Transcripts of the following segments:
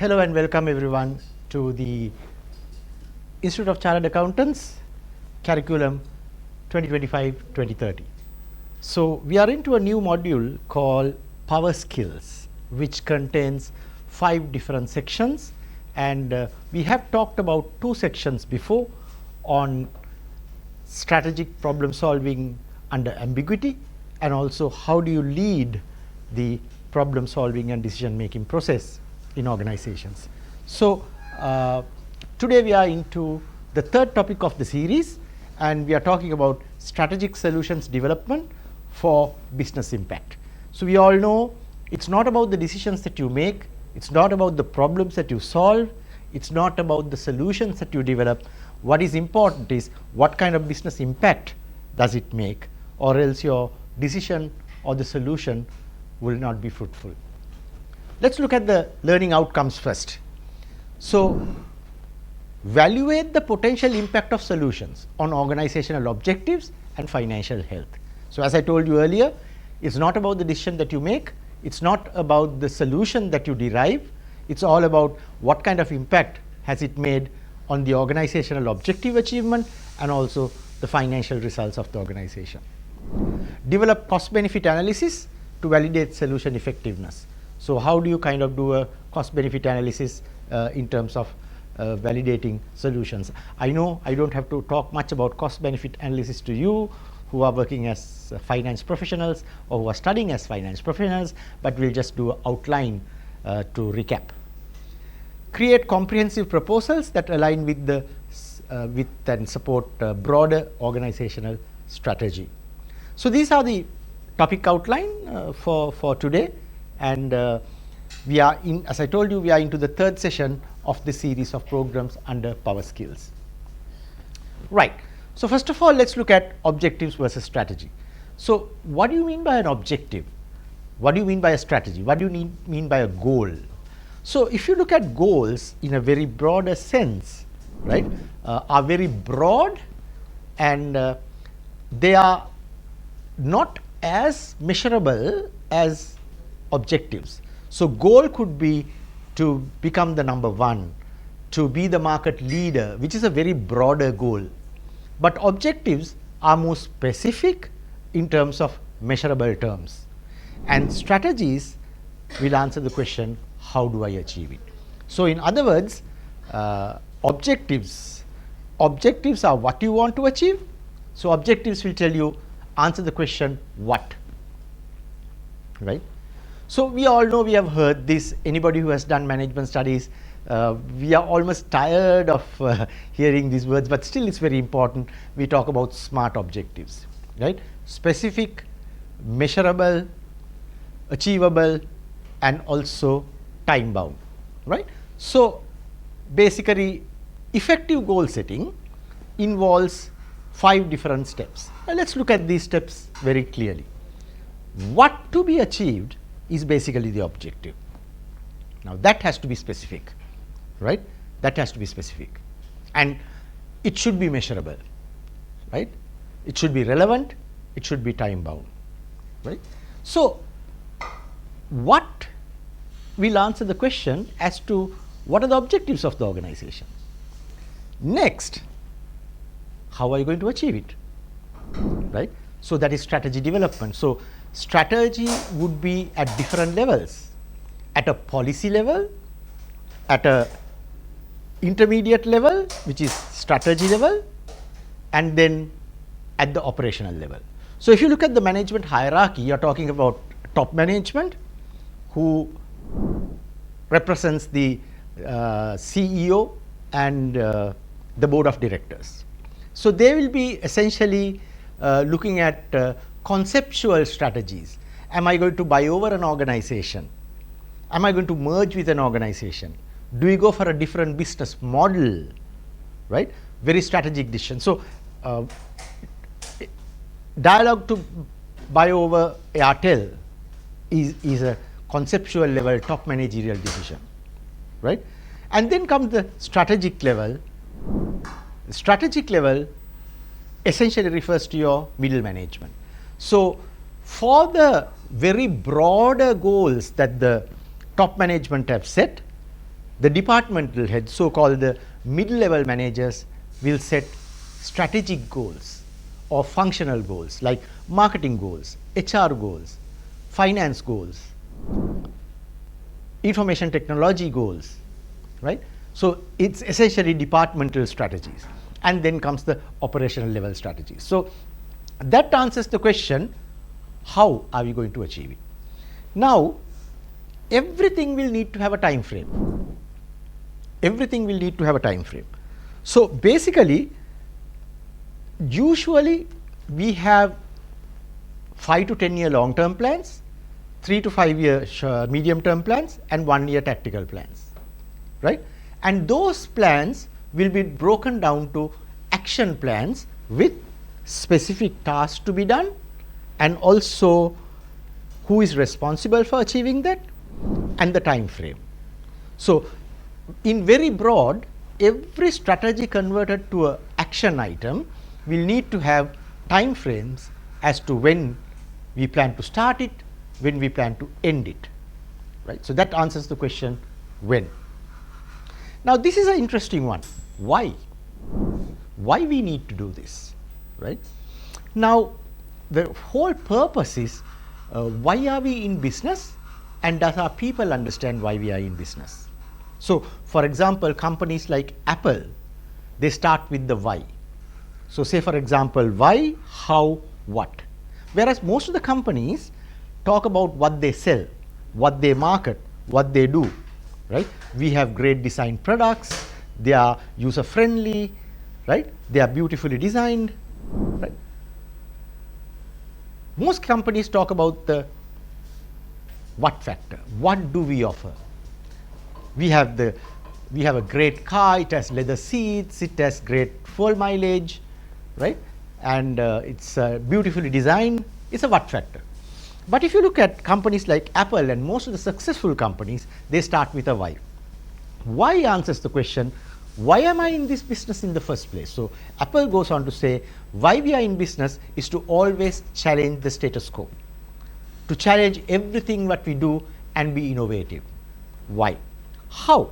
Hello and welcome everyone to the Institute of Chartered Accountants Curriculum 2025-2030. So we are into a new module called Power Skills, which contains 5 different sections, and we have talked about 2 sections before on strategic problem solving under ambiguity, and also how do you lead the problem solving and decision making process in organizations. So today we are into the third topic of the series, and we are talking about strategic solutions development for business impact. So we all know it's not about the decisions that you make, it's not about the problems that you solve, it's not about the solutions that you develop. What is important is what kind of business impact does it make, or else your decision or the solution will not be fruitful. Let's look at the learning outcomes first. So evaluate the potential impact of solutions on organizational objectives and financial health. So as I told you earlier, it's not about the decision that you make, it's not about the solution that you derive, it's all about what kind of impact has it made on the organizational objective achievement and also the financial results of the organization. Develop cost benefit analysis to validate solution effectiveness. So how do you kind of do a cost benefit analysis in terms of validating solutions? I know I don't have to talk much about cost benefit analysis to you who are working as finance professionals or who are studying as finance professionals, but we'll just do an outline to recap. Create comprehensive proposals that align with the with and support broader organizational strategy. So these are the topic outline for today, and we are in, as I told you, we are into the third session of the series of programs under Power Skills. Right. So first of all, let's look at objectives versus strategy. So what do you mean by an objective? What do you mean by a strategy? What do you mean by a goal? So if you look at goals in a very broader sense, right, are very broad, and they are not as measurable as objectives. So goal could be to become the number one, to be the market leader, which is a very broader goal. But objectives are more specific in terms of measurable terms. And strategies will answer the question, how do I achieve it? So in other words, objectives are what you want to achieve. So objectives will tell you, answer the question, what, right? So we all know, we have heard this, anybody who has done management studies, we are almost tired of hearing these words, but still it's very important. We talk about SMART objectives, right? Specific, measurable, achievable, and also time bound, right? So basically effective goal setting involves 5 different steps. Now let's look at these steps very clearly. What to be achieved is basically the objective. Now that has to be specific, right? That has to be specific, and it should be measurable, right? It should be relevant, it should be time bound, right? So what will answer the question as to what are the objectives of the organization. Next, how are you going to achieve it, right? So that is strategy development. So strategy would be at different levels, at a policy level, at a intermediate level, which is strategy level, and then at the operational level. So if you look at the management hierarchy, you are talking about top management, who represents the CEO and the board of directors. So they will be essentially looking at conceptual strategies. Am I going to buy over an organization? Am I going to merge with an organization? Do we go for a different business model, right? Very strategic decision. So dialogue to buy over Airtel is a conceptual level, top managerial decision, right? And then comes the strategic level. The strategic level essentially refers to your middle management. So for the very broader goals that the top management have set, The departmental heads, so called the mid-level managers, will set strategic goals or functional goals like marketing goals, HR goals, finance goals, information technology goals, right. So, it is essentially departmental strategies, and then comes the operational level strategies. So, that answers the question, how are we going to achieve it? Now, everything will need to have a time frame. Everything will need to have a time frame. So, basically, usually we have 5 to 10 year long term plans, 3 to 5 year medium term plans, and 1 year tactical plans, right. And those plans will be broken down to action plans with specific tasks to be done, and also who is responsible for achieving that and the time frame. So, in very broad, every strategy converted to an action item will need to have time frames as to when we plan to start it, when we plan to end it, right. So, that answers the question when. Now, this is an interesting one. Why? Why we need to do this, right? Now, the whole purpose is why are we in business, and does our people understand why we are in business? So, for example, companies like Apple, they start with the why. So, say for example, why, how, what. Whereas most of the companies talk about what they sell, what they market, what they do, right. We have great design products, they are user friendly, right, they are beautifully designed, right. Most companies talk about the what factor, what do we offer. We have a great car, it has leather seats, it has great fuel mileage, right, and it's beautifully designed. It's a what factor. But if you look at companies like Apple and most of the successful companies, they start with a why. Why answers the question, why am I in this business in the first place? So, Apple goes on to say, why we are in business is to always challenge the status quo, to challenge everything what we do and be innovative. Why? How?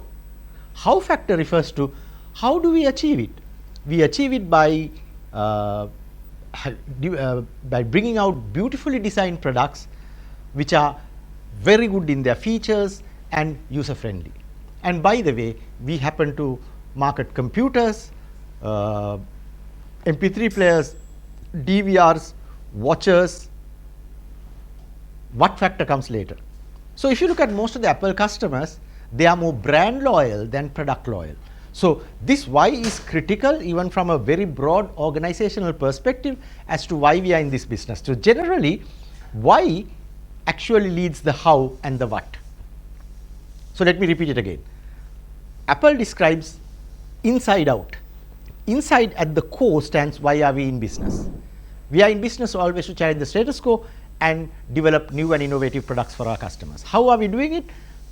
How factor refers to how do we achieve it? We achieve it by bringing out beautifully designed products which are very good in their features and user friendly. And by the way, we happen to market computers, MP3 players, DVRs, watches. What factor comes later? So, if you look at most of the Apple customers, they are more brand loyal than product loyal. So, this why is critical even from a very broad organizational perspective as to why we are in this business. So, generally why actually leads the how and the what. So, let me repeat it again. Apple describes inside out. Inside at the core stands why are we in business. We are in business always to challenge the status quo and develop new and innovative products for our customers. How are we doing it?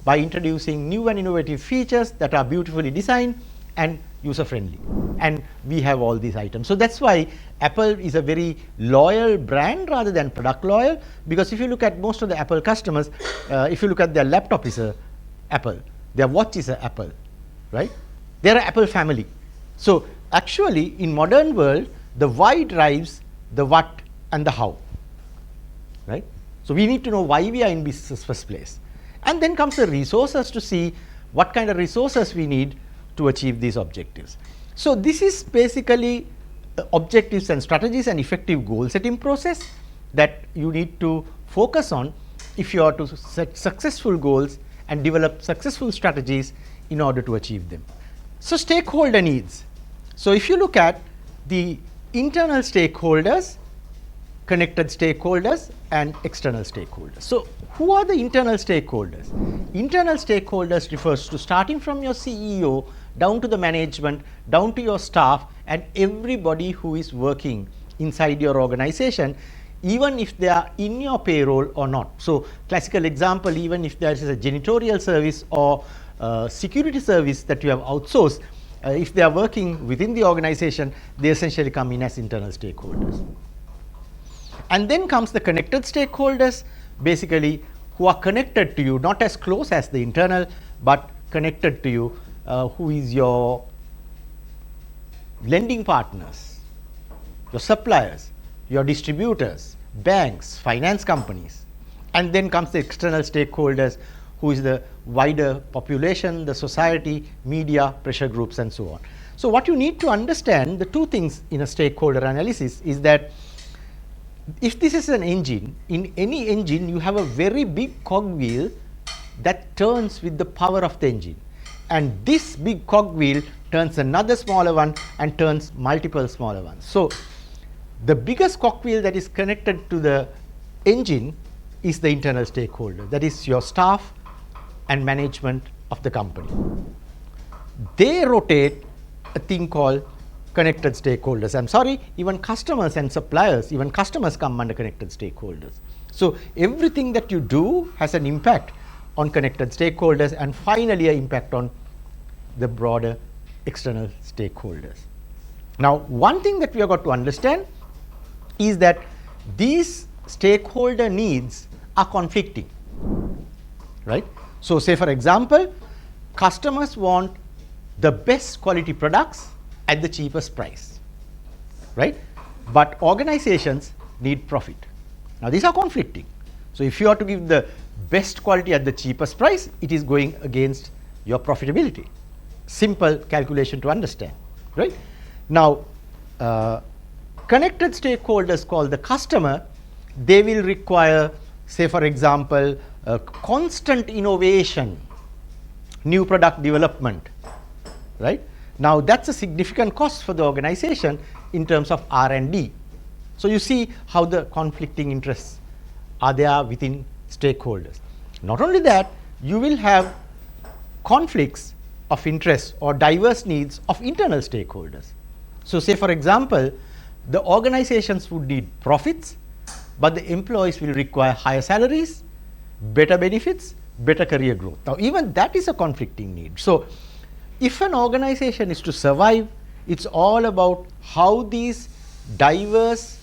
By introducing new and innovative features that are beautifully designed and user friendly, and we have all these items. So, that is why Apple is a very loyal brand rather than product loyal, because if you look at most of the Apple customers, if you look at their laptop is a Apple, their watch is a Apple, right, they are an Apple family. So, actually in modern world the why drives the what and the how, right. So, we need to know why we are in business first place, and then comes the resources to see what kind of resources we need to achieve these objectives. So, this is basically objectives and strategies and effective goal setting process that you need to focus on if you are to set successful goals and develop successful strategies in order to achieve them. So, stakeholder needs. So, if you look at the internal stakeholders, connected stakeholders and external stakeholders. So, who are the internal stakeholders? Internal stakeholders refers to starting from your CEO down to the management, down to your staff and everybody who is working inside your organization, even if they are in your payroll or not. So, classical example, even if there is a janitorial service or security service that you have outsourced, if they are working within the organization, they essentially come in as internal stakeholders. And then comes the connected stakeholders, basically who are connected to you, not as close as the internal, but connected to you, who is your lending partners, your suppliers, your distributors, banks, finance companies, and then comes the external stakeholders, who is the wider population, the society, media, pressure groups, and so on. So what you need to understand, the two things in a stakeholder analysis is that if this is an engine, in any engine you have a very big cogwheel that turns with the power of the engine, and this big cogwheel turns another smaller one and turns multiple smaller ones. So the biggest cogwheel that is connected to the engine is the internal stakeholder, that is your staff and management of the company. They rotate a thing called connected stakeholders. I'm sorry, even customers and suppliers, even customers come under connected stakeholders. So everything that you do has an impact on connected stakeholders, and finally an impact on the broader external stakeholders. Now, one thing that we have got to understand is that these stakeholder needs are conflicting, right? So say for example, customers want the best quality products at the cheapest price, right? But organizations need profit. Now these are conflicting. So if you are to give the best quality at the cheapest price, it is going against your profitability. Simple calculation to understand, right? Now connected stakeholders called the customer, they will require, say for example, constant innovation, new product development, right? Now that's a significant cost for the organization in terms of R&D. So you see how the conflicting interests are there within stakeholders. Not only that, you will have conflicts of interest or diverse needs of internal stakeholders. So say for example, the organizations would need profits, but the employees will require higher salaries, better benefits, better career growth. Now even that is a conflicting need. So if an organization is to survive, it's all about how these diverse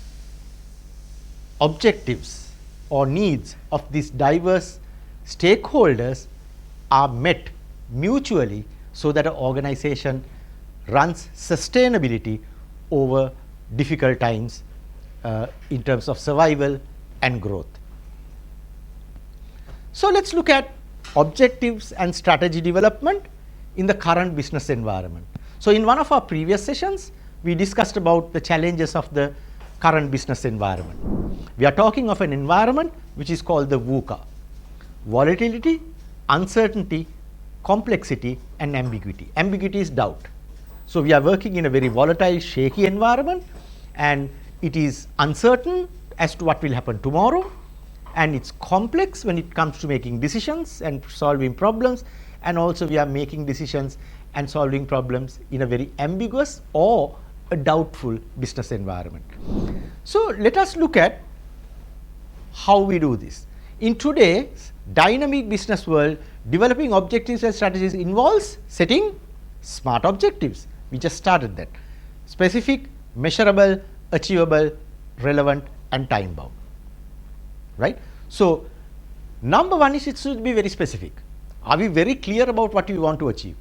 objectives or needs of these diverse stakeholders are met mutually, so that an organization runs sustainability over difficult times in terms of survival and growth. So let's look at objectives and strategy development in the current business environment. So in one of our previous sessions, we discussed about the challenges of the current business environment. We are talking of an environment which is called the VUCA: volatility, uncertainty, complexity, and ambiguity. Ambiguity is doubt. So we are working in a very volatile, shaky environment, and it is uncertain as to what will happen tomorrow, and it's complex when it comes to making decisions and solving problems, and also we are making decisions and solving problems in a very ambiguous or a doubtful business environment. So let us look at how we do this. In today's dynamic business world, developing objectives and strategies involves setting SMART objectives. We just started that: specific, measurable, achievable, relevant, and time bound, right? So number one is, it should be very specific. Are we very clear about what we want to achieve?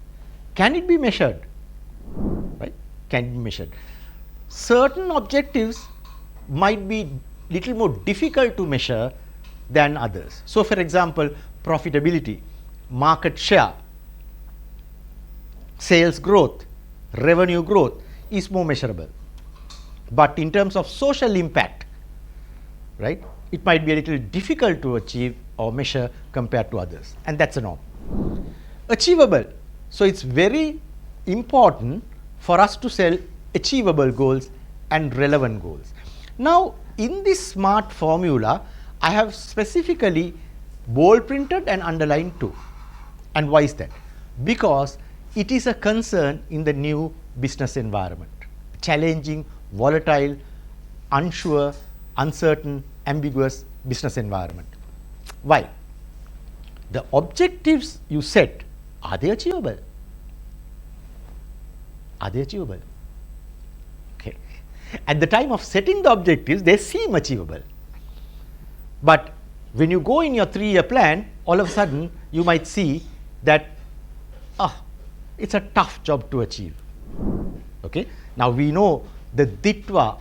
Can it be measured, right? Can it be measured? Certain objectives might be little more difficult to measure than others. So for example, profitability, market share, sales growth, revenue growth is more measurable. But in terms of social impact, right, it might be a little difficult to achieve or measure compared to others, and that's a norm. Achievable. So it's very important for us to set achievable goals and relevant goals. Now in this SMART formula, I have specifically bold printed and underlined too. And why is that? Because it is a concern in the new business environment: challenging, volatile, unsure, uncertain, ambiguous business environment. Why? The objectives you set, are they achievable? Are they achievable? Okay. At the time of setting the objectives, they seem achievable. But when you go in your 3-year plan, all of a sudden you might see that it's a tough job to achieve. Okay. Now we know the Ditwa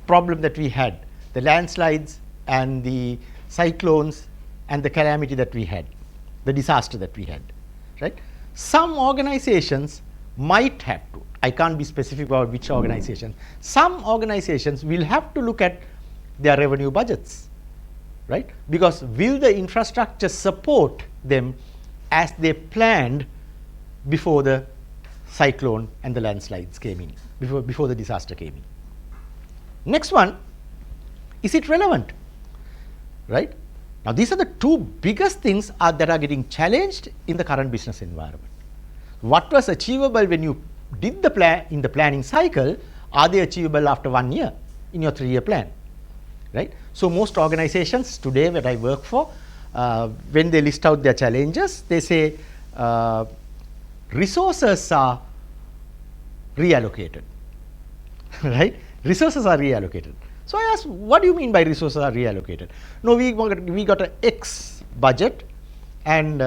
problem that we had, the landslides and the cyclones and the calamity that we had, the disaster that we had, right? Some organizations might have to, I can't be specific about which organization, some organizations will have to look at their revenue budgets, right? Because will the infrastructure support them as they planned before the cyclone and the landslides came in, before the disaster came in. Next one, is it relevant, right? Now these are the two biggest things that are getting challenged in the current business environment. What was achievable when you did the plan in the planning cycle, are they achievable after 1 year in your 3-year plan, right? So most organizations today that I work for, when they list out their challenges, they say resources are reallocated, right? Resources are reallocated. So I asked, what do you mean by resources are reallocated? No, we got an X budget, and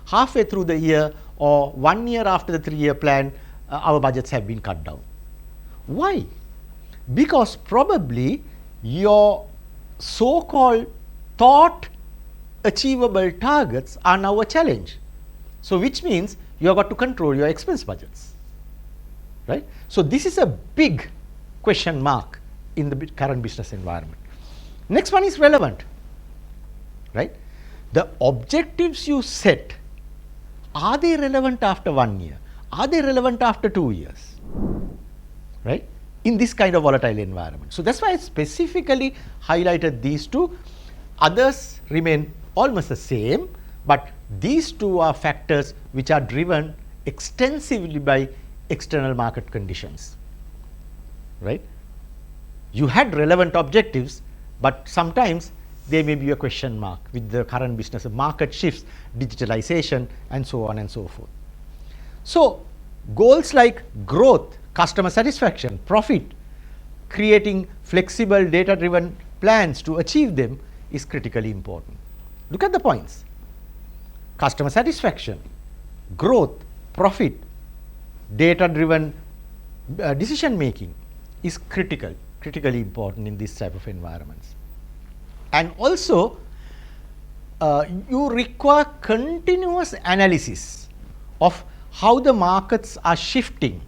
halfway through the year or 1 year after the 3-year plan, our budgets have been cut down. Why? Because probably your so-called thought achievable targets are now a challenge. So which means you have got to control your expense budgets, right? So this is a big question mark in the current business environment. Next one is relevant, right? The objectives you set, are they relevant after 1 year? Are they relevant after 2 years, right? In this kind of volatile environment. So that's why I specifically highlighted these two. Others remain almost the same, but these two are factors which are driven extensively by external market conditions, right? You had relevant objectives, but sometimes there may be a question mark with the current business, market shifts, digitalization, and so on and so forth. So goals like growth, customer satisfaction, profit, creating flexible data-driven plans to achieve them is critically important. Look at the points. Customer satisfaction, growth, profit, data-driven decision making is critically important in this type of environments. And also you require continuous analysis of how the markets are shifting,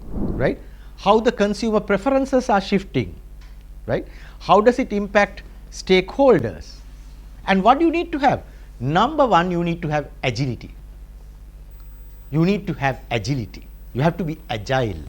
right? How the consumer preferences are shifting, right? How does it impact stakeholders? And what do you need to have? Number one, you need to have agility. You need to have agility. You have to be agile.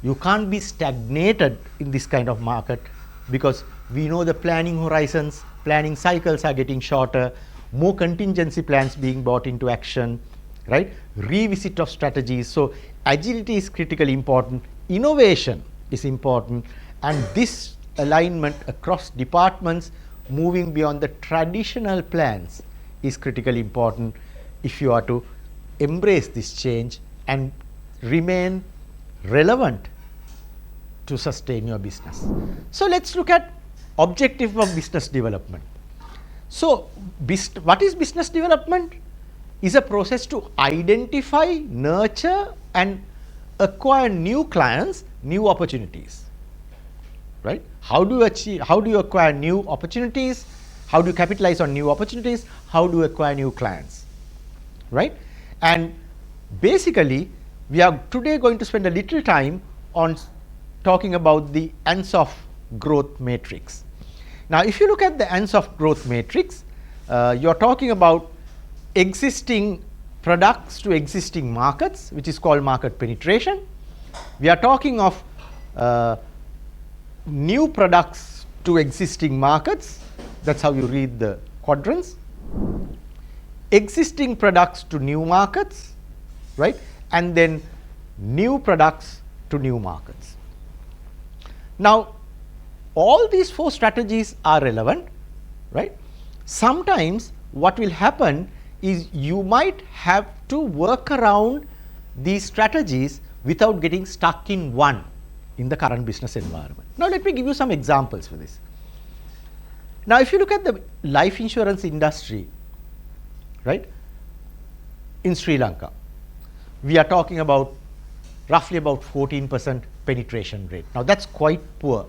You can't be stagnated in this kind of market, because we know the planning horizons, planning cycles are getting shorter, more contingency plans being brought into action, right? Revisit of strategies. So agility is critically important, innovation is important, and this alignment across departments moving beyond the traditional plans is critically important if you are to embrace this change and remain relevant to sustain your business. So let's look at objective of business development. So what is business development? Is a process to identify, nurture, and acquire new clients, new opportunities, right? How do you acquire new opportunities? How do you capitalize on new opportunities? How do you acquire new clients, right? And basically, we are today going to spend a little time on talking about the Ansoff growth matrix. Now, if you look at the Ansoff growth matrix, you're talking about existing products to existing markets, which is called market penetration. We are talking of new products to existing markets. That's how you read the quadrants. Existing products to new markets, right? And then new products to new markets. Now, all these 4 strategies are relevant, right? Sometimes what will happen is you might have to work around these strategies without getting stuck in one in the current business environment. Now, let me give you some examples for this. Now, if you look at the life insurance industry, right, in Sri Lanka, we are talking about roughly about 14% penetration rate. Now that's quite poor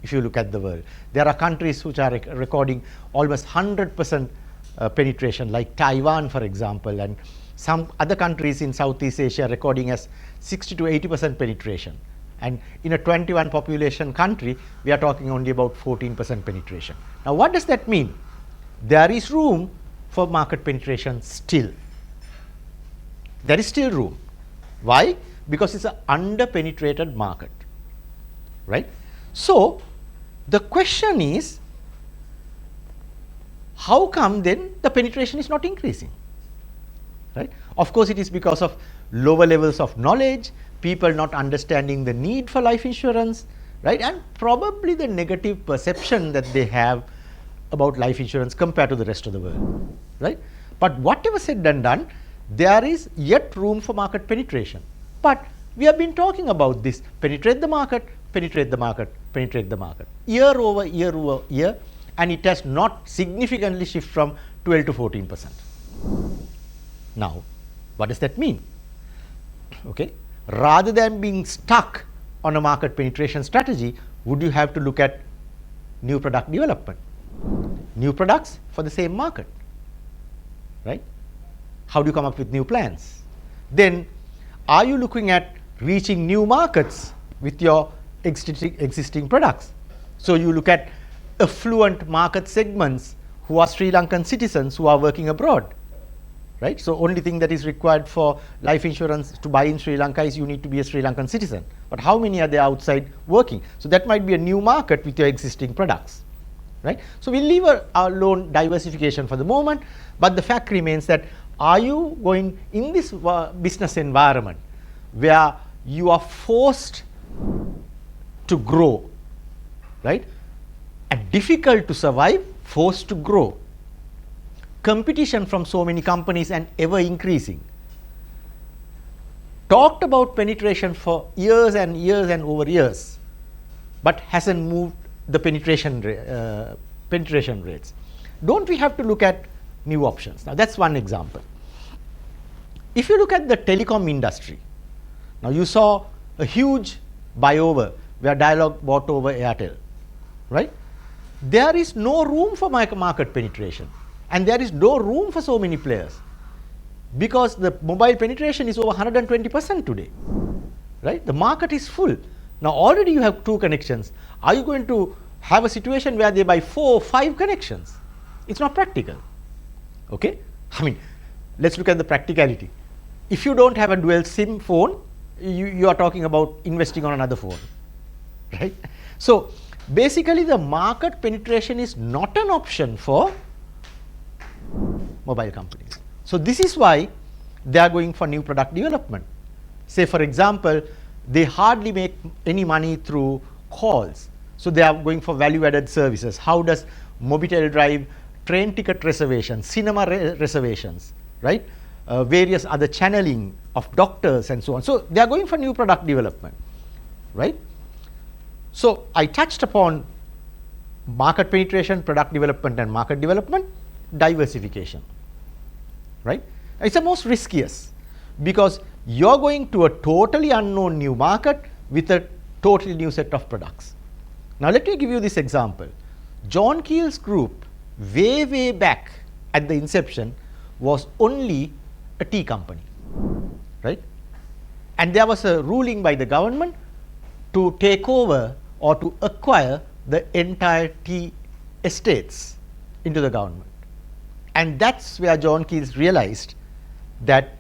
if you look at the world. There are countries which are recording almost 100% penetration, like Taiwan, for example, and some other countries in Southeast Asia recording as 60 to 80% penetration. And in a 21 population country, we are talking only about 14% penetration. Now what does that mean? There is room for market penetration still. There is still room. Why? Because it's an under-penetrated market, right? So the question is, how come then the penetration is not increasing, right? Of course, it is because of lower levels of knowledge, people not understanding the need for life insurance, right? And probably the negative perception that they have about life insurance compared to the rest of the world, right? But whatever said and done, there is yet room for market penetration. But we have been talking about this: penetrate the market, penetrate the market, penetrate the market, year over year, and it has not significantly shifted from 12 to 14%. Now, what does that mean? Okay, rather than being stuck on a market penetration strategy, would you have to look at new product development, new products for the same market, right? How do you come up with new plans? Then, are you looking at reaching new markets with your existing products? So you look at affluent market segments who are Sri Lankan citizens who are working abroad, right? So only thing that is required for life insurance to buy in Sri Lanka is you need to be a Sri Lankan citizen. But how many are there outside working? So that might be a new market with your existing products, right? So we'll leave our loan diversification for the moment, but the fact remains that are you going in this business environment where you are forced to grow, right? And difficult to survive, forced to grow. Competition from so many companies and ever increasing. Talked about penetration for years and years and over years, but hasn't moved the penetration rates. Don't we have to look at new options? Now that's one example. If you look at the telecom industry, now you saw a huge buyover where Dialog bought over Airtel, right? There is no room for market penetration, and there is no room for so many players because the mobile penetration is over 120% today, right? The market is full. Now already you have 2 connections. Are you going to have a situation where they buy 4 or 5 connections? It's not practical, okay? I mean, let's look at the practicality. If you don't have a dual SIM phone, you are talking about investing on another phone, right? So basically the market penetration is not an option for mobile companies. So this is why they are going for new product development. Say for example, they hardly make any money through calls. So they are going for value-added services. How does Mobitel drive train ticket reservations, cinema reservations, right? Various other channeling of doctors and so on. So they are going for new product development, right? So I touched upon market penetration, product development and market development, diversification, right? It's the most riskiest because you're going to a totally unknown new market with a totally new set of products. Now let me give you this example. John Keel's group way back at the inception was only a tea company, right? And there was a ruling by the government to take over or to acquire the entire tea estates into the government. And that's where John Keels realized that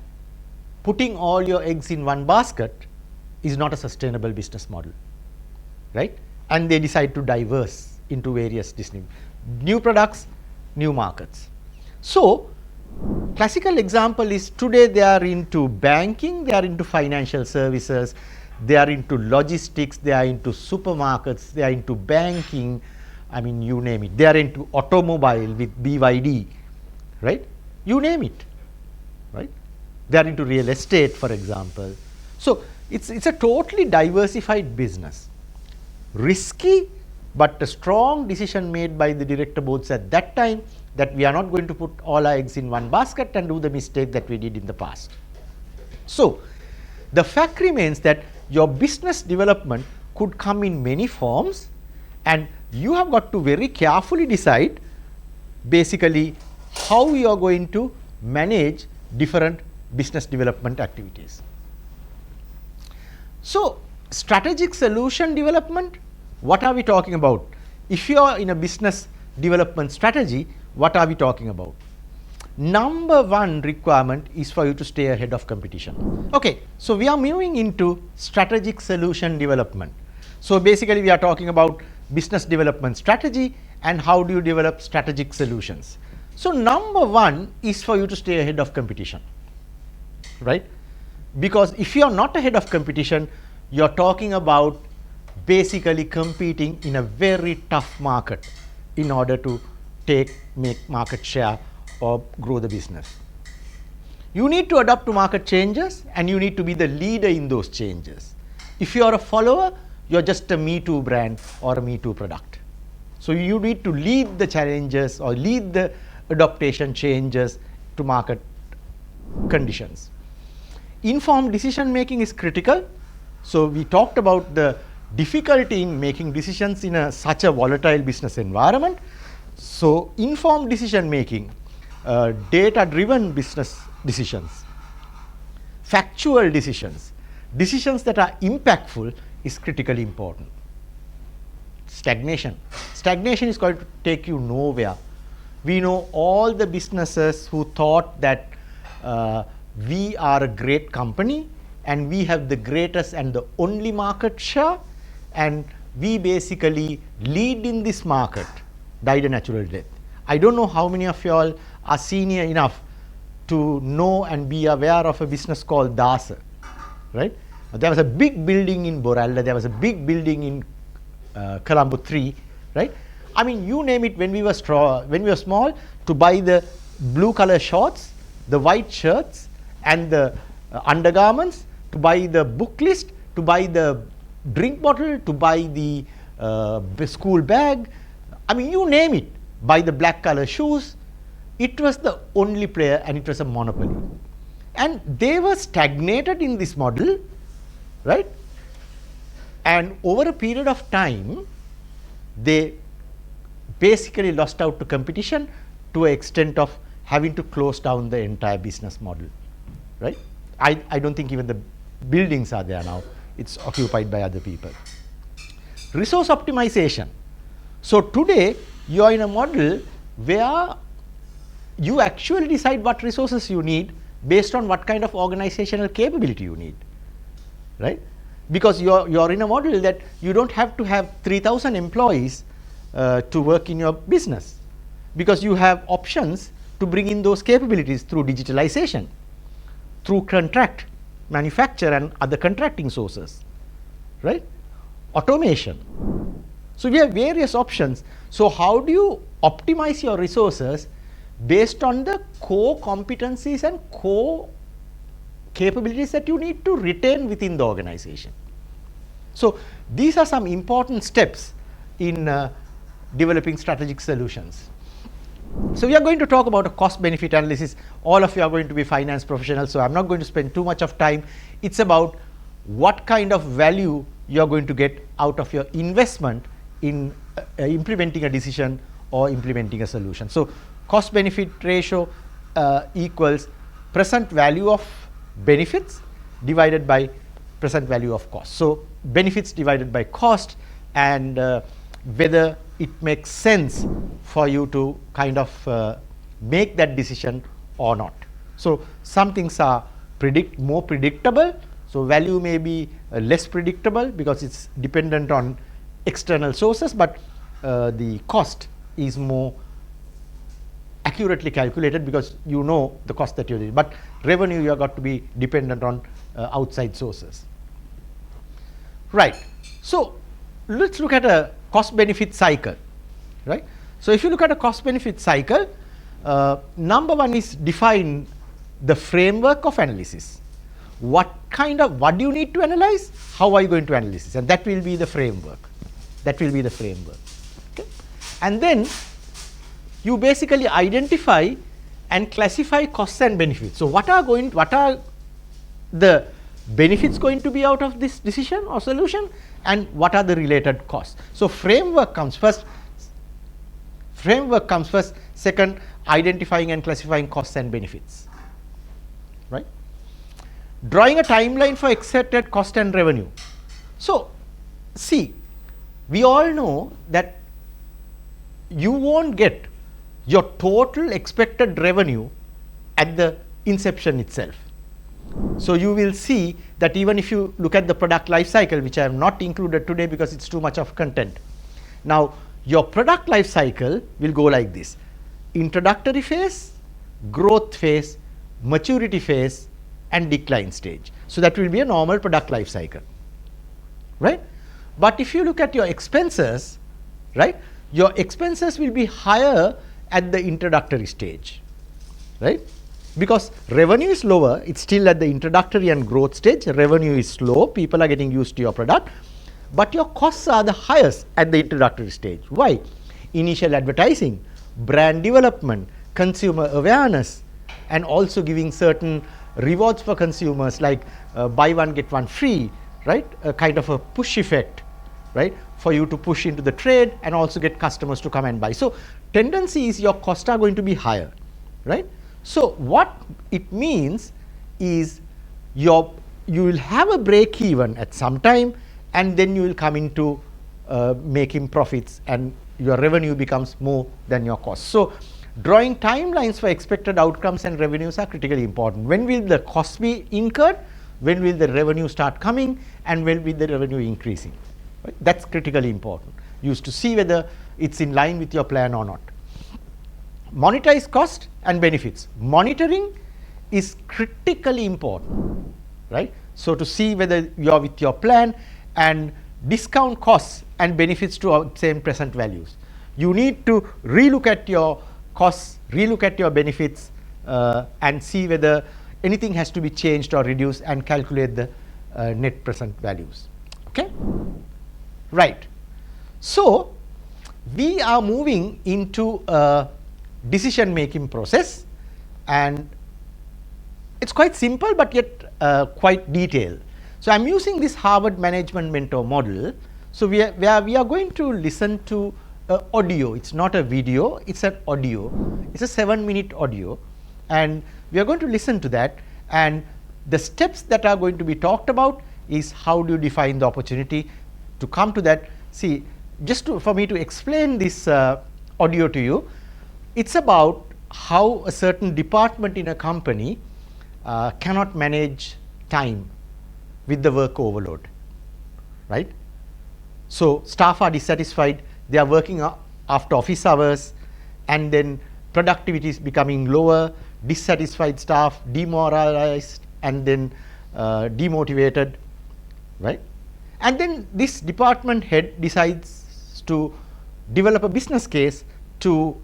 putting all your eggs in one basket is not a sustainable business model, right? And they decide to diverse into various new products, new markets. So classical example is today they are into banking, they are into financial services, they are into logistics, they are into supermarkets, they are into banking, I mean you name it. They are into automobile with BYD, right? You name it, right? They are into real estate, for example. So it's a totally diversified business. Risky, but a strong decision made by the director boards at that time that we are not going to put all our eggs in one basket and do the mistake that we did in the past. So the fact remains that your business development could come in many forms, and you have got to very carefully decide basically how you are going to manage different business development activities. So strategic solution development, what are we talking about? If you are in a business development strategy, what are we talking about? Number one requirement is for you to stay ahead of competition. Okay, so we are moving into strategic solution development. So basically we are talking about business development strategy and how do you develop strategic solutions. So number one is for you to stay ahead of competition, right? Because if you are not ahead of competition, you are talking about basically competing in a very tough market in order to make market share or grow the business. You need to adapt to market changes and you need to be the leader in those changes. If you are a follower, you are just a Me Too brand or a Me Too product. So you need to lead the challenges or lead the adaptation changes to market conditions. Informed decision making is critical. So we talked about the difficulty in making decisions in such a volatile business environment. So informed decision making, data driven business decisions, factual decisions, decisions that are impactful is critically important. Stagnation is going to take you nowhere. We know all the businesses who thought that we are a great company and we have the greatest and the only market share and we basically lead in this market, died a natural death. I don't know how many of you all are senior enough to know and be aware of a business called Dasa, right? There was a big building in Boralla, there was a big building in Colombo 3, right? I mean, you name it, when we were small, to buy the blue color shorts, the white shirts and the undergarments, to buy the book list, to buy the drink bottle, to buy the school bag, I mean, you name it, buy the black color shoes. It was the only player and it was a monopoly. And they were stagnated in this model, right? And over a period of time, they basically lost out to competition to an extent of having to close down the entire business model, right? I don't think even the buildings are there now. It's occupied by other people. Resource optimization. So today, you are in a model where you actually decide what resources you need based on what kind of organizational capability you need, right? Because you're in a model that you don't have to have 3,000 employees to work in your business, because you have options to bring in those capabilities through digitalization, through contract manufacture and other contracting sources, right? Automation. So we have various options. So how do you optimize your resources based on the core competencies and core capabilities that you need to retain within the organization? So these are some important steps in developing strategic solutions. So we are going to talk about a cost benefit analysis. All of you are going to be finance professionals, so I'm not going to spend too much of time. It's about what kind of value you are going to get out of your investment in implementing a decision or implementing a solution. So cost benefit ratio equals present value of benefits divided by present value of cost. So benefits divided by cost, and whether it makes sense for you to kind of make that decision or not. So some things are more predictable, so value may be less predictable because it's dependent on external sources, but the cost is more accurately calculated because you know the cost that you're doing. But revenue, you have got to be dependent on outside sources. Right. So let's look at a cost benefit cycle, right? So if you look at a cost benefit cycle, number one is define the framework of analysis. What do you need to analyze? How are you going to analyze? And that will be the framework. That will be the framework. Okay? And then you basically identify and classify costs and benefits. So, what are the benefits going to be out of this decision or solution, and what are the related costs. So, framework comes first, second identifying and classifying costs and benefits, right. Drawing a timeline for expected cost and revenue. So, see, we all know that you won't get your total expected revenue at the inception itself. So, you will see that even if you look at the product life cycle, which I have not included today because it is too much of content. Now, your product life cycle will go like this: introductory phase, growth phase, maturity phase, and decline stage. So, that will be a normal product life cycle, right. But if you look at your expenses, right, your expenses will be higher at the introductory stage, right, because revenue is lower. It's still at the introductory and growth stage. Revenue is slow, people are getting used to your product, but your costs are the highest at the introductory stage. Why? Initial advertising, brand development, consumer awareness, and also giving certain rewards for consumers, like buy one get one free, right, a kind of a push effect, right, for you to push into the trade and also get customers to come and buy. So, tendency is your costs are going to be higher, right. So, what it means is you will have a break even at some time, and then you will come into making profits, and your revenue becomes more than your cost. So, drawing timelines for expected outcomes and revenues are critically important. When will the cost be incurred? When will the revenue start coming? And when will the revenue increasing? Right? That's critically important. Used to see whether it's in line with your plan or not. Monetize cost and benefits. Monitoring is critically important, right? So, to see whether you are with your plan, and discount costs and benefits to same present values. You need to relook at your costs, relook at your benefits, and see whether anything has to be changed or reduced, and calculate the net present values. Okay? Right. So, we are moving into a decision making process, and it's quite simple but yet quite detailed. So, I am using this Harvard Management Mentor model. So, we are going to listen to audio. It's not a video, it's an audio. It's a 7-minute audio, and we are going to listen to that, and the steps that are going to be talked about is how do you define the opportunity. To come to that, see, just for me to explain this audio to you, it's about how a certain department in a company cannot manage time with the work overload, right. So, staff are dissatisfied, they are working after office hours, and then productivity is becoming lower, dissatisfied staff, demoralized, and then demotivated, right. And then this department head decides to develop a business case to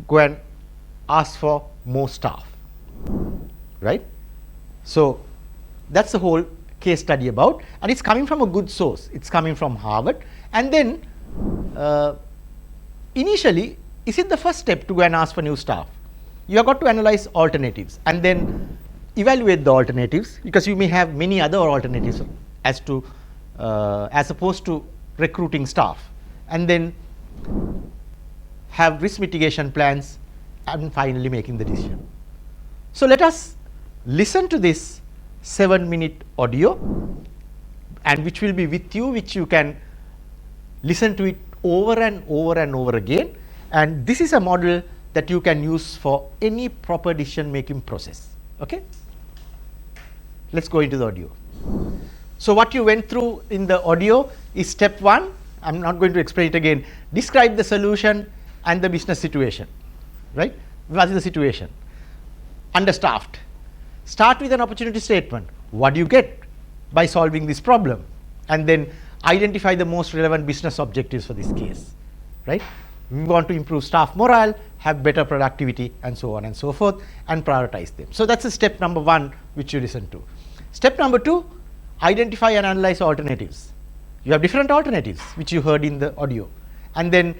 go and ask for more staff, right. So, that's the whole case study about, and it's coming from a good source. It's coming from Harvard. And then initially, is it the first step to go and ask for new staff? You have got to analyze alternatives and then evaluate the alternatives, because you may have many other alternatives as opposed to recruiting staff, and then have risk mitigation plans, and finally making the decision. So, let us listen to this 7-minute audio, and which will be with you, which you can listen to it over and over and over again, and this is a model that you can use for any proper decision making process. Okay? Let us go into the audio. So, what you went through in the audio is step 1. I am not going to explain it again. Describe the solution and the business situation, right? What is the situation? Understaffed. Start with an opportunity statement. What do you get by solving this problem? And then identify the most relevant business objectives for this case, right? We want to improve staff morale, have better productivity, and so on and so forth, and prioritize them. So, that's a step number 1 which you listen to. Step number 2, identify and analyze alternatives. You have different alternatives which you heard in the audio, and then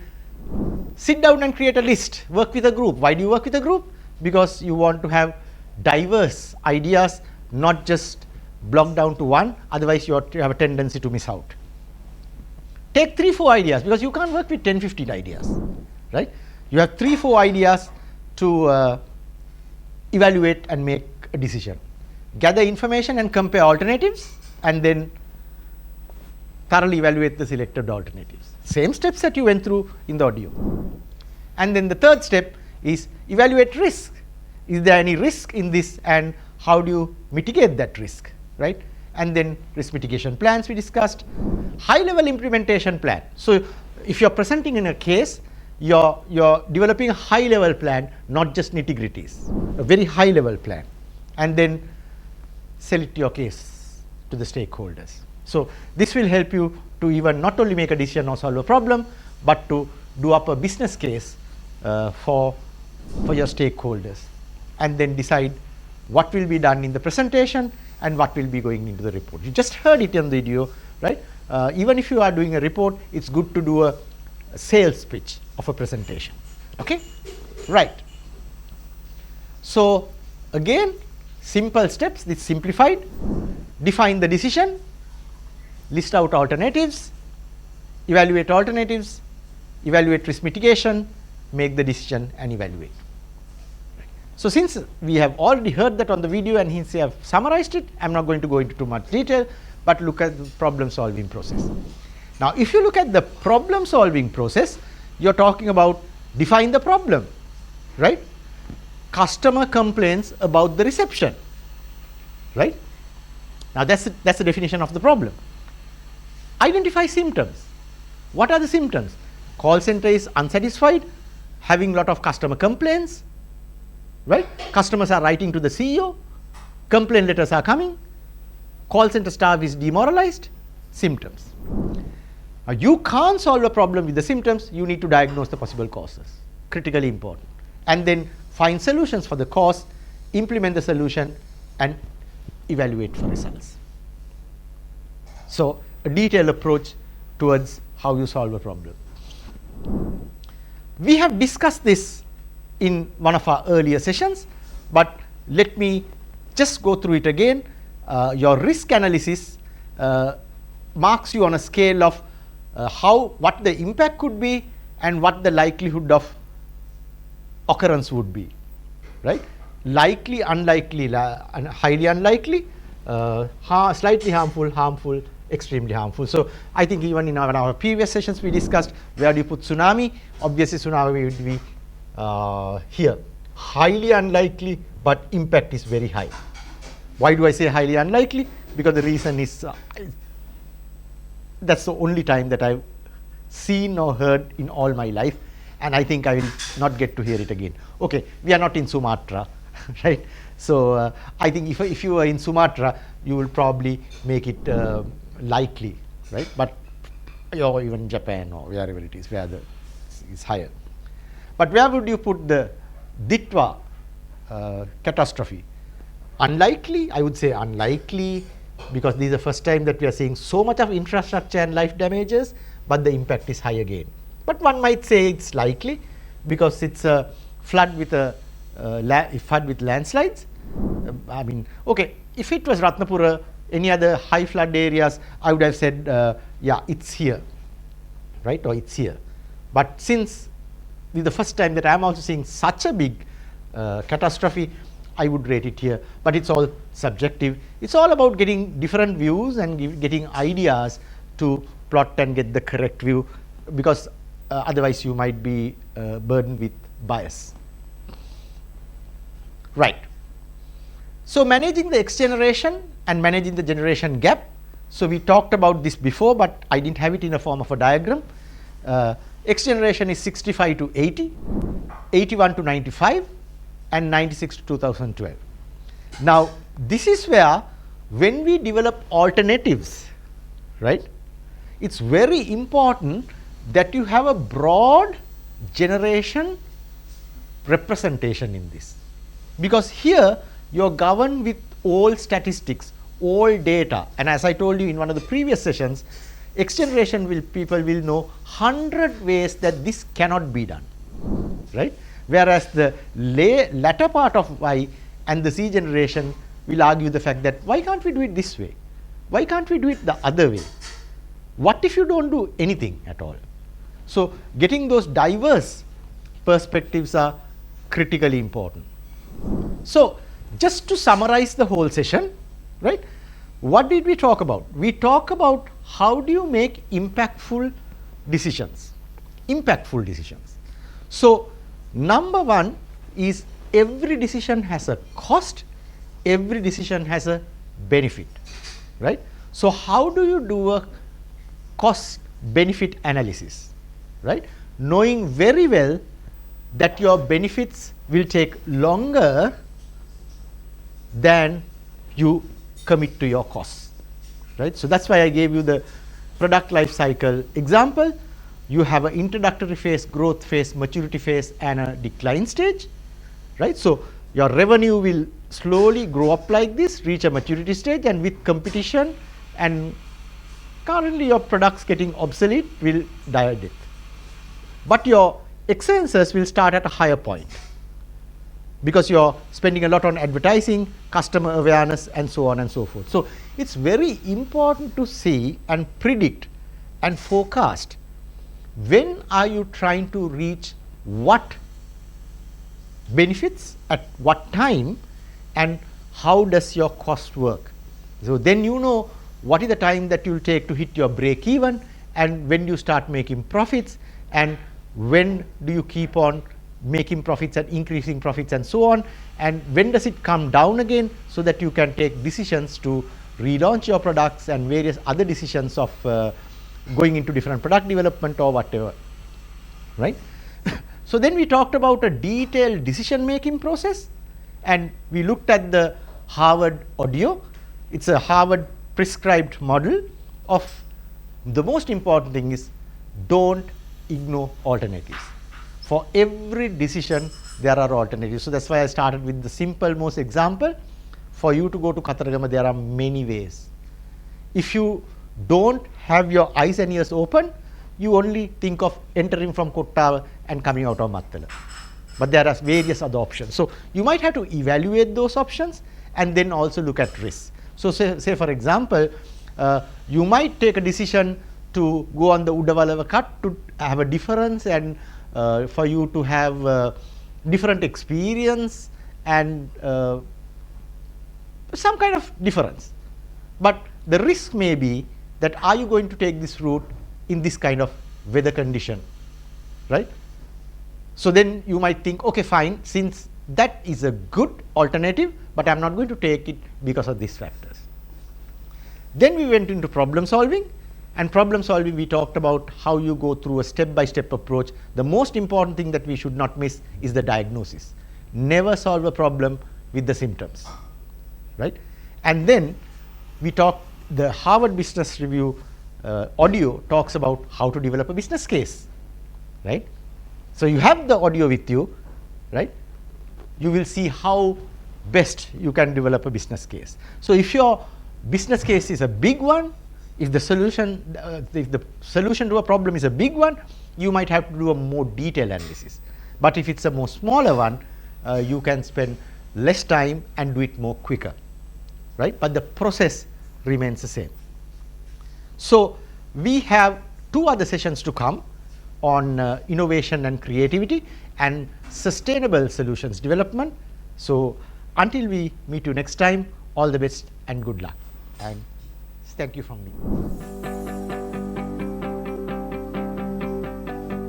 Sit down and create a list, work with a group. Why do you work with a group? Because you want to have diverse ideas, not just blocked down to one, otherwise you have a tendency to miss out. Take 3-4 ideas, because you can't work with 10-15 ideas, right? You have 3-4 ideas to evaluate and make a decision. Gather information and compare alternatives, and then thoroughly evaluate the selected alternatives. Same steps that you went through in the audio. And then the third step is evaluate risk. Is there any risk in this, and how do you mitigate that risk, right? And then risk mitigation plans we discussed. High level implementation plan. So if you're presenting in a case, you're developing a high level plan, not just nitty-gritties, a very high level plan, and then sell it your case to the stakeholders. So this will help you to even not only make a decision or solve a problem, but to do up a business case for your stakeholders, and then decide what will be done in the presentation and what will be going into the report. You just heard it in the video, right? Even if you are doing a report, it's good to do a sales pitch of a presentation. Okay, right. So again, simple steps. It's simplified. Define the decision, list out alternatives, evaluate risk mitigation, make the decision and evaluate. So since we have already heard that on the video and since I have summarized it, I'm not going to go into too much detail, but look at the problem solving process. Now if you look at the problem solving process, you're talking about define the problem, right? Customer complains about the reception, right? Now that's the definition of the problem. Identify symptoms. What are the symptoms? Call center is unsatisfied, having a lot of customer complaints, right? Customers are writing to the CEO, complaint letters are coming, call center staff is demoralized. Symptoms. Now you can't solve a problem with the symptoms, you need to diagnose the possible causes, critically important, and then find solutions for the cause, implement the solution, and evaluate for results. So a detailed approach towards how you solve a problem. We have discussed this in one of our earlier sessions, but let me just go through it again. Your risk analysis marks you on a scale of what the impact could be and what the likelihood of occurrence would be, right? Likely, unlikely, highly unlikely, slightly harmful, harmful, extremely harmful. So I think even in our previous sessions we discussed where do you put tsunami. Obviously tsunami would be here, highly unlikely, but impact is very high. Why do I say highly unlikely? Because the reason is that's the only time that I've seen or heard in all my life, and I think I will not get to hear it again. Okay, we are not in Sumatra, right? So I think if you are in Sumatra, you will probably make it likely, right? But or even Japan or wherever it is, where is higher. But where would you put the Ditwa catastrophe? Unlikely, I would say unlikely, because this is the first time that we are seeing so much of infrastructure and life damages, but the impact is high again. But one might say it's likely because it's a flood with landslides. I mean, okay, if it was Ratnapura, any other high flood areas, I would have said, yeah, it's here, right, or it's here. But since this is the first time that I'm also seeing such a big catastrophe, I would rate it here, but it's all subjective. It's all about getting different views and getting ideas to plot and get the correct view, because otherwise you might be burdened with bias. Right. So managing the X generation and managing the generation gap. So we talked about this before, but I didn't have it in a form of a diagram. X generation is 65 to 80, 81 to 95, and 96 to 2012. Now this is where when we develop alternatives, right, it's very important that you have a broad generation representation in this, because here you're governed with all statistics, all data, and as I told you in one of the previous sessions, X generation people will know 100 ways that this cannot be done, right? Whereas the latter part of Y and the Z generation will argue the fact that why can't we do it this way? Why can't we do it the other way? What if you don't do anything at all? So getting those diverse perspectives are critically important. So just to summarize the whole session, right? What did we talk about? We talk about how do you make impactful decisions. So number one is every decision has a cost, every decision has a benefit, right? So how do you do a cost benefit analysis, right? Knowing very well that your benefits will take longer than you commit to your costs, right? So that's why I gave you the product life cycle example. You have an introductory phase, growth phase, maturity phase, and a decline stage, right? So your revenue will slowly grow up like this, reach a maturity stage, and with competition and currently your products getting obsolete will die a death. But your expenses will start at a higher point because you're spending a lot on advertising, customer awareness, and so on and so forth. So it's very important to see and predict and forecast when are you trying to reach what benefits at what time and how does your cost work. So then you know what is the time that you will take to hit your break even, and when you start making profits, and when do you keep on making profits and increasing profits and so on, and when does it come down again, so that you can take decisions to relaunch your products and various other decisions of going into different product development or whatever, right? So then we talked about a detailed decision making process, and we looked at the Harvard audio. It's a Harvard prescribed model of the most important thing is don't ignore alternatives. For every decision there are alternatives. So that's why I started with the simple most example. For you to go to Kataragama, there are many ways. If you don't have your eyes and ears open, you only think of entering from Kottava and coming out of Mattala. But there are various other options. So you might have to evaluate those options and then also look at risks. So say for example, you might take a decision to go on the Udavalava cut to have a difference and for you to have different experience and some kind of difference. But the risk may be that are you going to take this route in this kind of weather condition, right? So then you might think, okay, fine, since that is a good alternative, but I'm not going to take it because of these factors. Then we went into problem solving, and problem solving we talked about how you go through a step-by-step approach. The most important thing that we should not miss is the diagnosis. Never solve a problem with the symptoms, right? And then we talked, the Harvard Business Review audio talks about how to develop a business case, right? So you have the audio with you, right? You will see how best you can develop a business case. So if your business case is a big one, if the solution to a problem is a big one, you might have to do a more detailed analysis. But if it's a more smaller one, you can spend less time and do it more quicker, right? But the process remains the same. So we have 2 other sessions to come on innovation and creativity and sustainable solutions development. So until we meet you next time, all the best and good luck. And thank you from me.